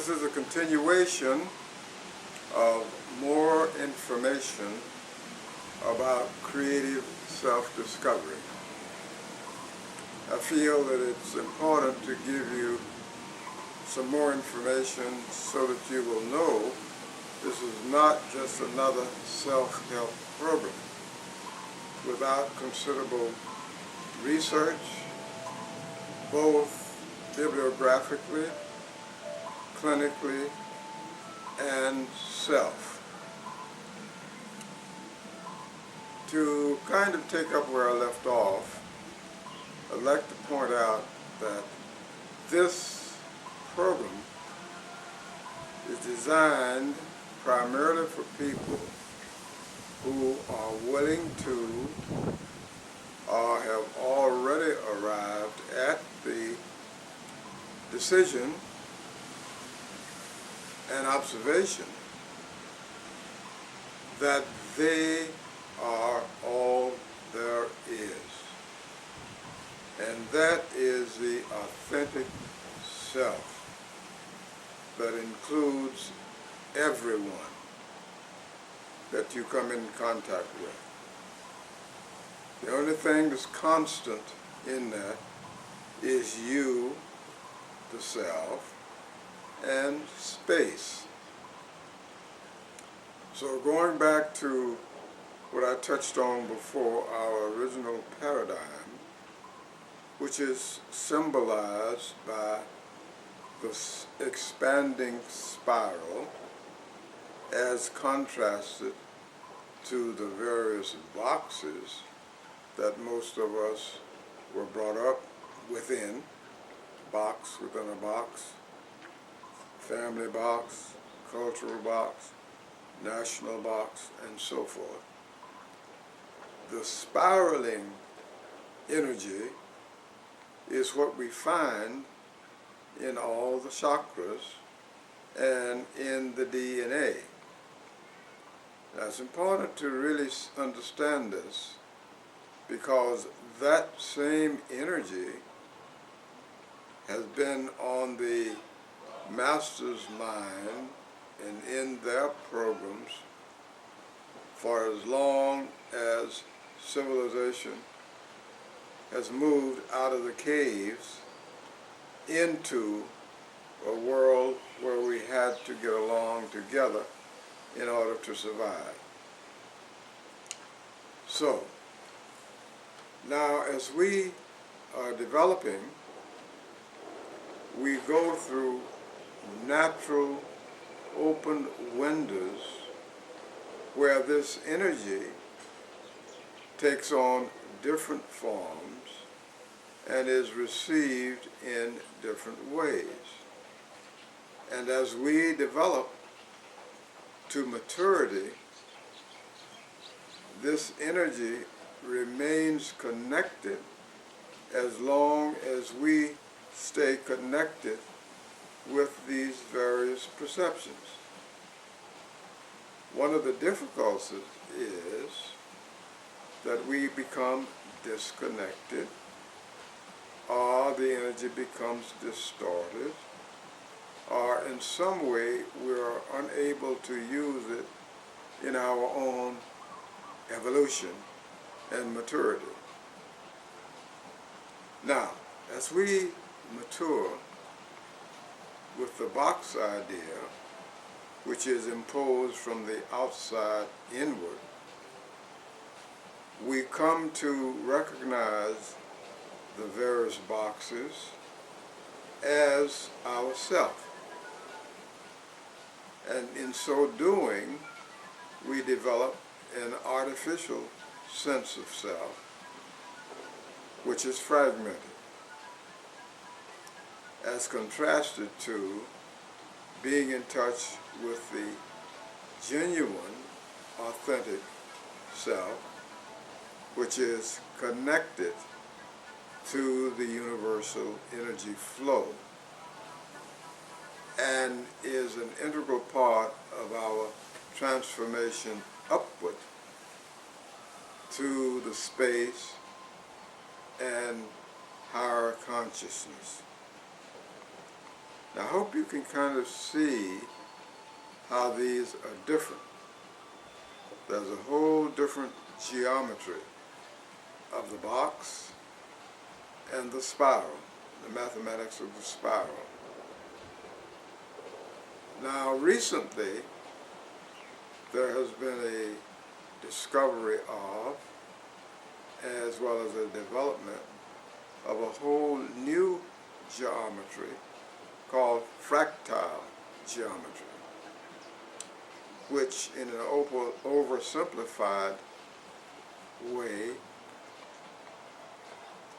This is a continuation of more information about creative self-discovery. I feel that it's important to give you some more information so that you will know this is not just another self-help program. Without considerable research, both bibliographically, clinically, and self. To kind of take up where I left off, I'd like to point out that this program is designed primarily for people who are willing to or have already arrived at the decision and observation that they are all there is. And that is the authentic self that includes everyone that you come in contact with. The only thing that's constant in that is you, the self, and space. So going back to what I touched on before, our original paradigm, which is symbolized by the expanding spiral as contrasted to the various boxes that most of us were brought up within, box within a box, family box, cultural box, national box, and so forth. The spiraling energy is what we find in all the chakras and in the DNA. Now, it's important to really understand this because that same energy has been on the master's mind and in their programs for as long as civilization has moved out of the caves into a world where we had to get along together in order to survive. So, now as we are developing, we go through natural open windows where this energy takes on different forms and is received in different ways. And as we develop to maturity, this energy remains connected as long as we stay connected with these various perceptions. One of the difficulties is that we become disconnected, or the energy becomes distorted, or in some way we are unable to use it in our own evolution and maturity. Now, as we mature with the box idea, which is imposed from the outside inward, we come to recognize the various boxes as ourself. And in so doing, we develop an artificial sense of self, which is fragmented, as contrasted to being in touch with the genuine, authentic self, which is connected to the universal energy flow and is an integral part of our transformation upward to the space and higher consciousness. Now, I hope you can kind of see how these are different. There's a whole different geometry of the box and the spiral, the mathematics of the spiral. Now, recently, there has been a discovery of, as well as a development of a whole new geometry called fractal geometry, which in an oversimplified way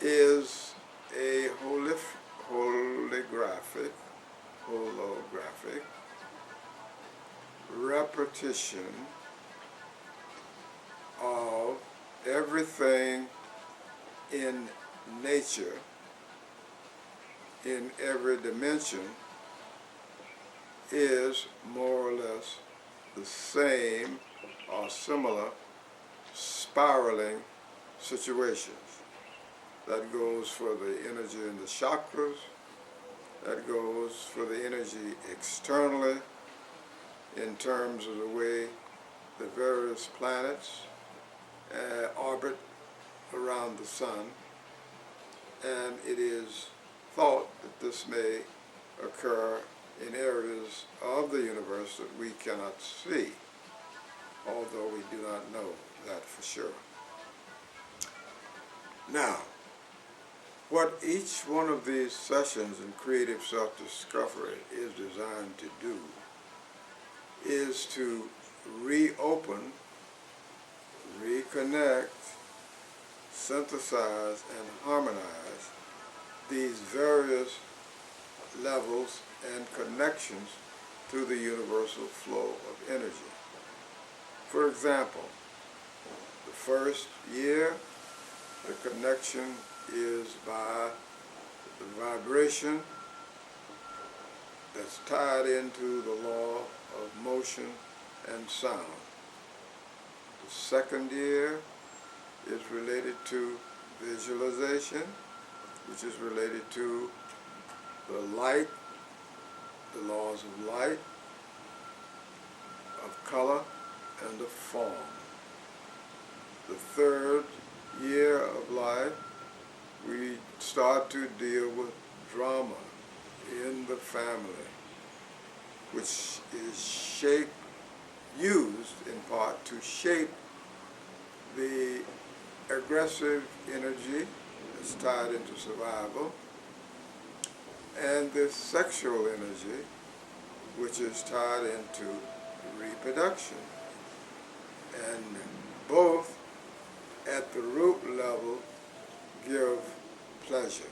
is a holographic repetition of everything in nature, in every dimension, is more or less the same or similar spiraling situations. That goes for the energy in the chakras, that goes for the energy externally in terms of the way the various planets orbit around the sun, and it is thought that this may occur in areas of the universe that we cannot see, although we do not know that for sure. Now, what each one of these sessions in creative self-discovery is designed to do is to reopen, reconnect, synthesize, and harmonize these various levels and connections to the universal flow of energy. For example, the first year, the connection is by the vibration that's tied into the law of motion and sound. The second year is related to visualization, which is related to the light, the laws of light, of color, and of form. The third year of life, we start to deal with drama in the family, which is used in part to shape the aggressive energy that's tied into survival, and the sexual energy, which is tied into reproduction. And both at the root level give pleasure.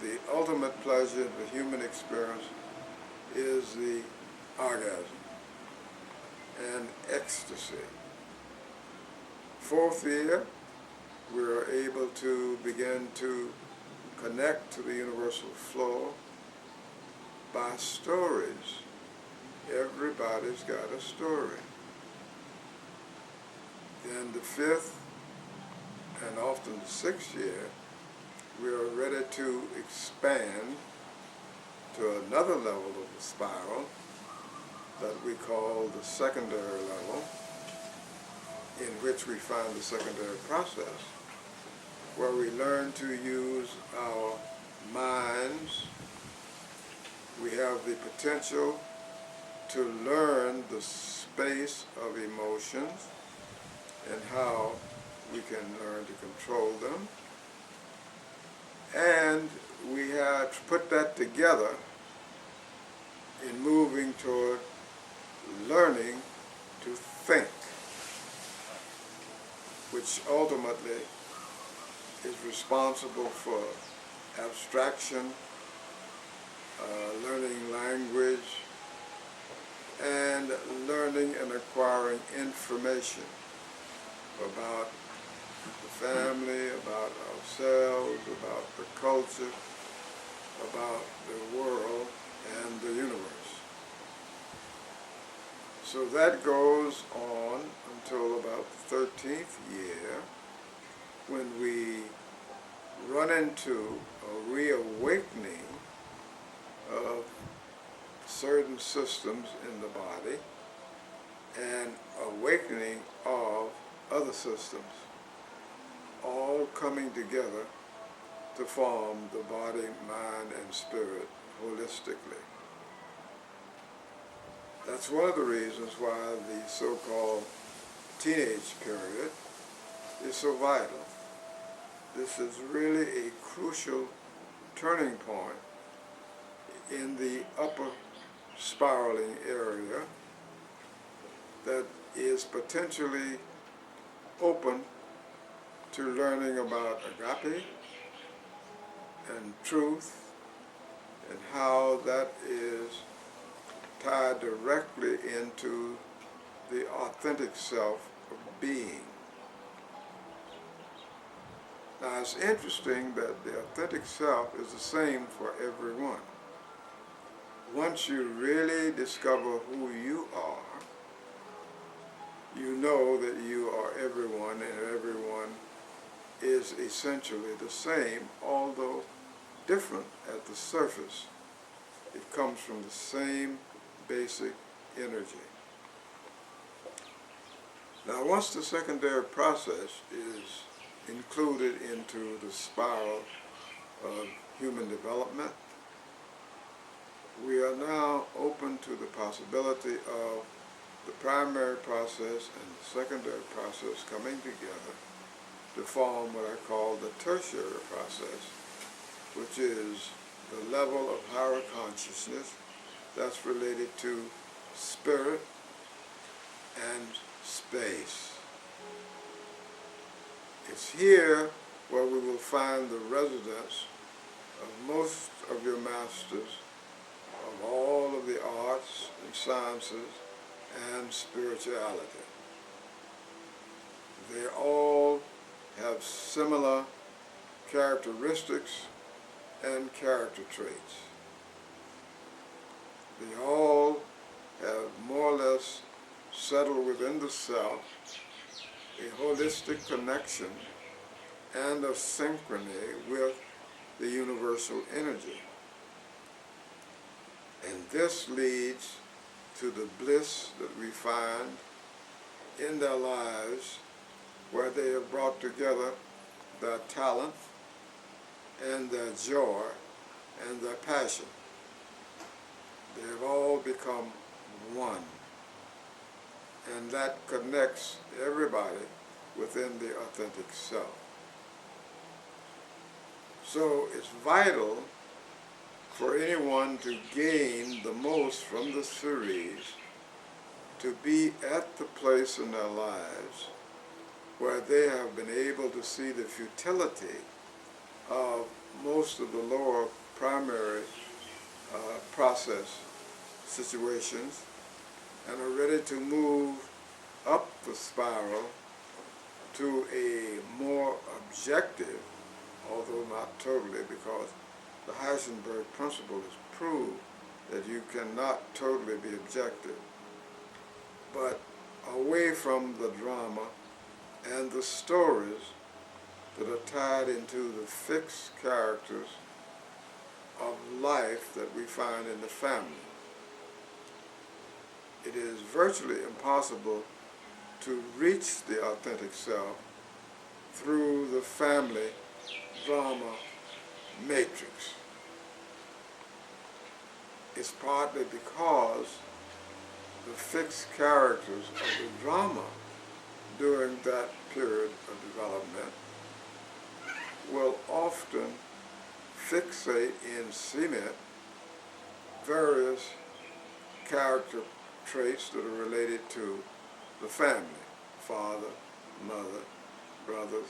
The ultimate pleasure of the human experience is the orgasm and ecstasy. Fourth year, we are able to begin to connect to the universal flow by stories. Everybody's got a story. Then the fifth and often the sixth year, we are ready to expand to another level of the spiral that we call the secondary level, in which we find the secondary process, where we learn to use our minds. We have the potential to learn the space of emotions and how we can learn to control them. And we have to put that together in moving toward learning to think, which ultimately is responsible for abstraction, learning language, and learning and acquiring information about the family, about ourselves, about the culture, about the world and the universe. So that goes on until about the 13th year, when we run into a reawakening certain systems in the body and awakening of other systems, all coming together to form the body, mind, and spirit holistically. That's one of the reasons why the so-called teenage period is so vital. This is really a crucial turning point in the upper spiraling area that is potentially open to learning about agape and truth, and how that is tied directly into the authentic self of being. Now, it's interesting that the authentic self is the same for everyone. Once you really discover who you are, you know that you are everyone, and everyone is essentially the same, although different at the surface. It comes from the same basic energy. Now, once the secondary process is included into the spiral of human development, we are now open to the possibility of the primary process and the secondary process coming together to form what I call the tertiary process, which is the level of higher consciousness that's related to spirit and space. It's here where we will find the residence of most of your masters of all of the arts and sciences and spirituality. They all have similar characteristics and character traits. They all have more or less settled within the self a holistic connection and a synchrony with the universal energy. And this leads to the bliss that we find in their lives, where they have brought together their talent and their joy and their passion. They have all become one. And that connects everybody within the authentic self. So it's vital for anyone to gain the most from the series to be at the place in their lives where they have been able to see the futility of most of the lower primary process situations, and are ready to move up the spiral to a more objective, although not totally, because the Heisenberg principle has proved that you cannot totally be objective, but away from the drama and the stories that are tied into the fixed characters of life that we find in the family. It is virtually impossible to reach the authentic self through the family drama matrix. It's partly because the fixed characters of the drama during that period of development will often fixate and cement various character traits that are related to the family: father, mother, brothers,